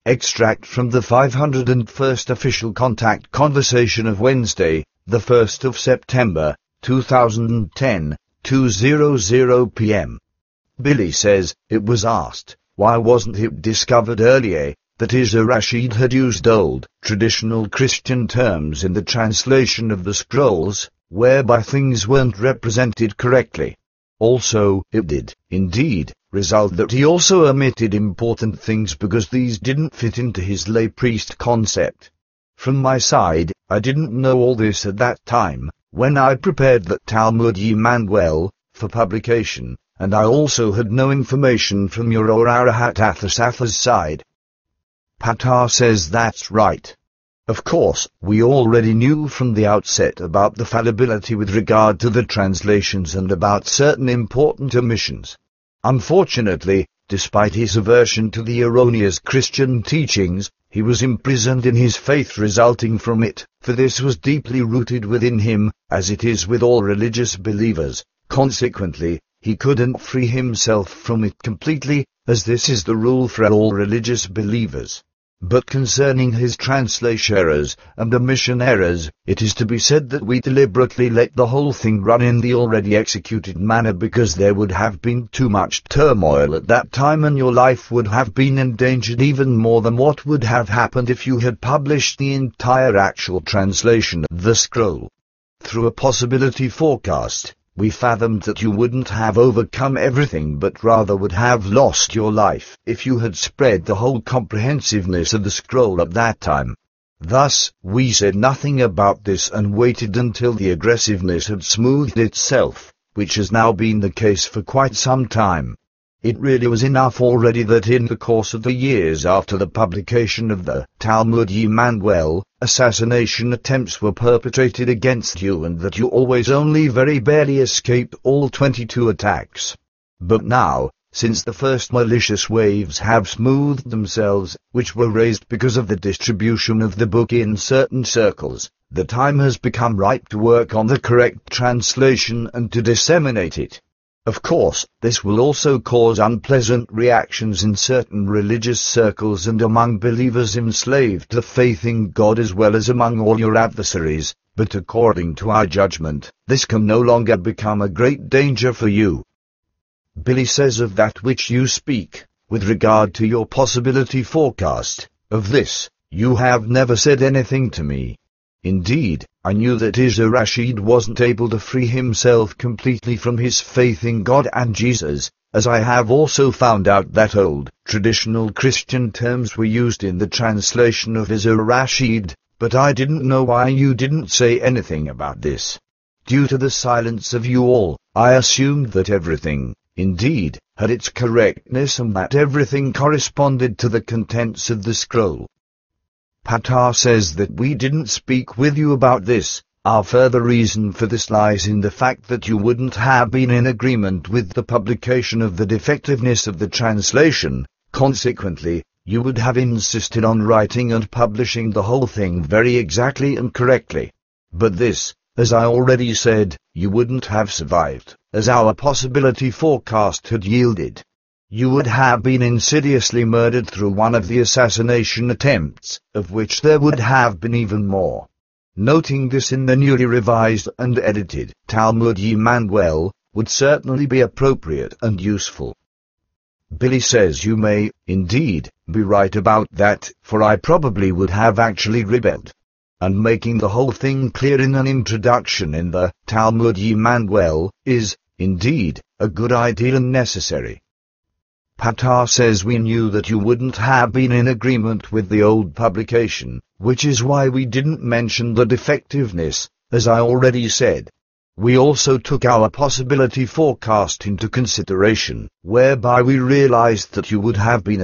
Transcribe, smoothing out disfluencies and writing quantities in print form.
Extract from the 501st Official Contact Conversation of Wednesday, the 1st of September, 2010, 2:00 p.m. Billy says, it was asked, why wasn't it discovered earlier, that Isa Rashid had used old, traditional Christian terms in the translation of the scrolls, whereby things weren't represented correctly. Also, it did, indeed, result that he also omitted important things because these didn't fit into his lay priest concept. From my side, I didn't know all this at that time, when I prepared the Talmud Jmmanuel for publication, and I also had no information from your Arahat Athasafa's side. Patar says that's right. Of course, we already knew from the outset about the fallibility with regard to the translations and about certain important omissions. Unfortunately, despite his aversion to the erroneous Christian teachings, he was imprisoned in his faith resulting from it, for this was deeply rooted within him, as it is with all religious believers. Consequently, he couldn't free himself from it completely, as this is the rule for all religious believers. But concerning his translation errors and omission errors, it is to be said that we deliberately let the whole thing run in the already executed manner because there would have been too much turmoil at that time and your life would have been endangered even more than what would have happened if you had published the entire actual translation of the scroll. Through a possibility forecast, we fathomed that you wouldn't have overcome everything but rather would have lost your life if you had spread the whole comprehensiveness of the scroll at that time. Thus, we said nothing about this and waited until the aggressiveness had smoothed itself, which has now been the case for quite some time. It really was enough already that in the course of the years after the publication of the Talmud Jmmanuel, assassination attempts were perpetrated against you and that you always only very barely escaped all 22 attacks. But now, since the first malicious waves have smoothed themselves, which were raised because of the distribution of the book in certain circles, the time has become ripe to work on the correct translation and to disseminate it. Of course, this will also cause unpleasant reactions in certain religious circles and among believers enslaved to faith in God as well as among all your adversaries, but according to our judgment, this can no longer become a great danger for you. Billy says of that which you speak, with regard to your possibility forecast, of this, you have never said anything to me. Indeed, I knew that Isa Rashid wasn't able to free himself completely from his faith in God and Jesus, as I have also found out that old, traditional Christian terms were used in the translation of Isa Rashid, but I didn't know why you didn't say anything about this. Due to the silence of you all, I assumed that everything, indeed, had its correctness and that everything corresponded to the contents of the scroll. Patar says that we didn't speak with you about this. Our further reason for this lies in the fact that you wouldn't have been in agreement with the publication of the defectiveness of the translation. Consequently, you would have insisted on writing and publishing the whole thing very exactly and correctly. But this, as I already said, you wouldn't have survived, as our possibility forecast had yielded. You would have been insidiously murdered through one of the assassination attempts, of which there would have been even more. Noting this in the newly revised and edited Talmud Jmmanuel would certainly be appropriate and useful. Billy says you may, indeed, be right about that, for I probably would have actually rebelled. And making the whole thing clear in an introduction in the Talmud Jmmanuel is, indeed, a good idea and necessary. Patar says we knew that you wouldn't have been in agreement with the old publication, which is why we didn't mention the defectiveness, as I already said. We also took our possibility forecast into consideration, whereby we realized that you would have been